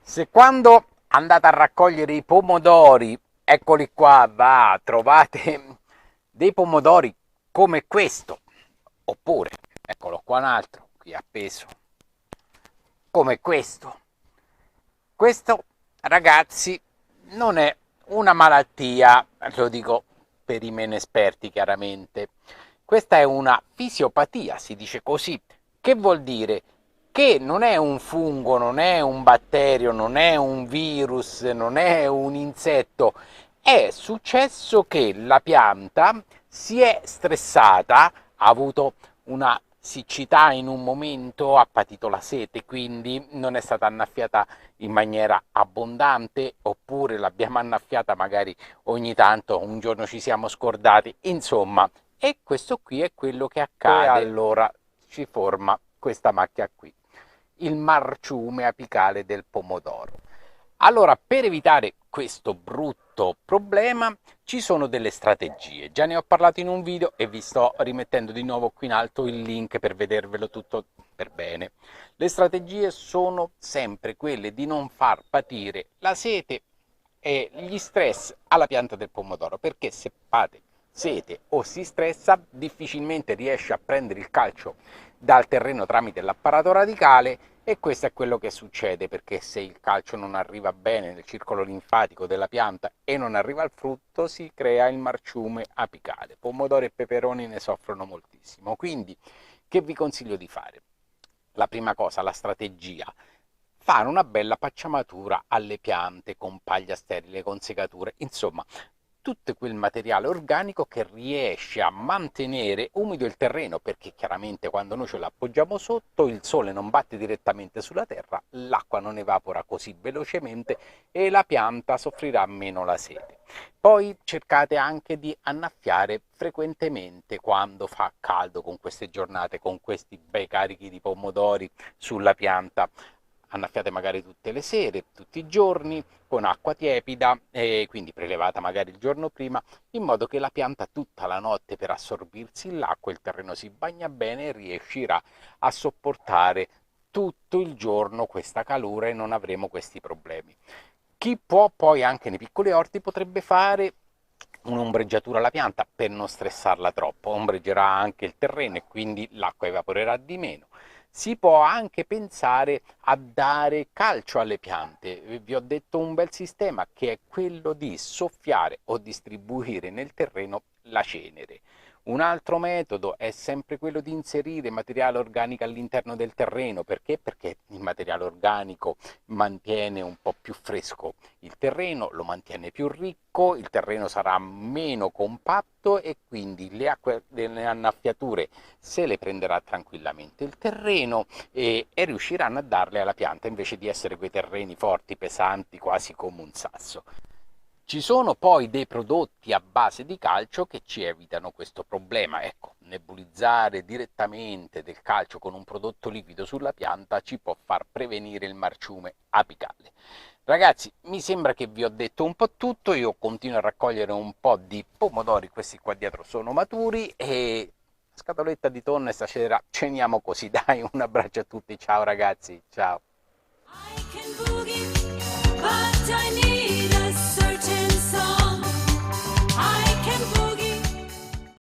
Se quando andate a raccogliere i pomodori, eccoli qua, va, trovate dei pomodori come questo, oppure, eccolo qua un altro, qui appeso, come questo ragazzi non è una malattia, lo dico per i meno esperti chiaramente, questa è una fisiopatia, si dice così, che vuol dire che non è un fungo, non è un batterio, non è un virus, non è un insetto, è successo che la pianta si è stressata, ha avuto una siccità in un momento, ha patito la sete, quindi non è stata annaffiata in maniera abbondante, oppure l'abbiamo annaffiata magari ogni tanto, un giorno ci siamo scordati, insomma, e questo qui è quello che accade. E allora si forma questa macchia qui, il marciume apicale del pomodoro. Allora, per evitare questo brutto problema ci sono delle strategie. Già ne ho parlato in un video e vi sto rimettendo di nuovo qui in alto il link per vedervelo tutto per bene. Le strategie sono sempre quelle di non far patire la sete e gli stress alla pianta del pomodoro, perché se fate sete o si stressa difficilmente riesce a prendere il calcio dal terreno tramite l'apparato radicale, e questo è quello che succede, perché se il calcio non arriva bene nel circolo linfatico della pianta e non arriva al frutto, si crea il marciume apicale. Pomodori e peperoni ne soffrono moltissimo. Quindi che vi consiglio di fare? La prima cosa, la strategia: fare una bella pacciamatura alle piante con paglia sterile, con segature, insomma tutto quel materiale organico che riesce a mantenere umido il terreno, perché chiaramente quando noi ce l'appoggiamo sotto il sole non batte direttamente sulla terra, l'acqua non evapora così velocemente e la pianta soffrirà meno la sete. Poi cercate anche di annaffiare frequentemente quando fa caldo, con queste giornate, con questi bei carichi di pomodori sulla pianta. Annaffiate magari tutte le sere, tutti i giorni, con acqua tiepida, e quindi prelevata magari il giorno prima, in modo che la pianta tutta la notte, per assorbirsi l'acqua, il terreno si bagna bene e riuscirà a sopportare tutto il giorno questa calura e non avremo questi problemi. Chi può poi anche nei piccoli orti potrebbe fare un'ombreggiatura alla pianta per non stressarla troppo, ombreggerà anche il terreno e quindi l'acqua evaporerà di meno. Si può anche pensare a dare calcio alle piante. Vi ho detto un bel sistema, che è quello di soffiare o distribuire nel terreno la cenere. Un altro metodo è sempre quello di inserire materiale organico all'interno del terreno. Perché? Perché il materiale organico mantiene un po' più fresco il terreno, lo mantiene più ricco, il terreno sarà meno compatto e quindi le acque delle annaffiature se le prenderà tranquillamente il terreno, e riusciranno a darle alla pianta, invece di essere quei terreni forti, pesanti, quasi come un sasso. Ci sono poi dei prodotti a base di calcio che ci evitano questo problema. Ecco, nebulizzare direttamente del calcio con un prodotto liquido sulla pianta ci può far prevenire il marciume apicale. Ragazzi, mi sembra che vi ho detto un po' tutto. Io continuo a raccogliere un po' di pomodori, questi qua dietro sono maturi, e scatoletta di tonno e stasera ceniamo così. Dai, un abbraccio a tutti, ciao ragazzi, ciao.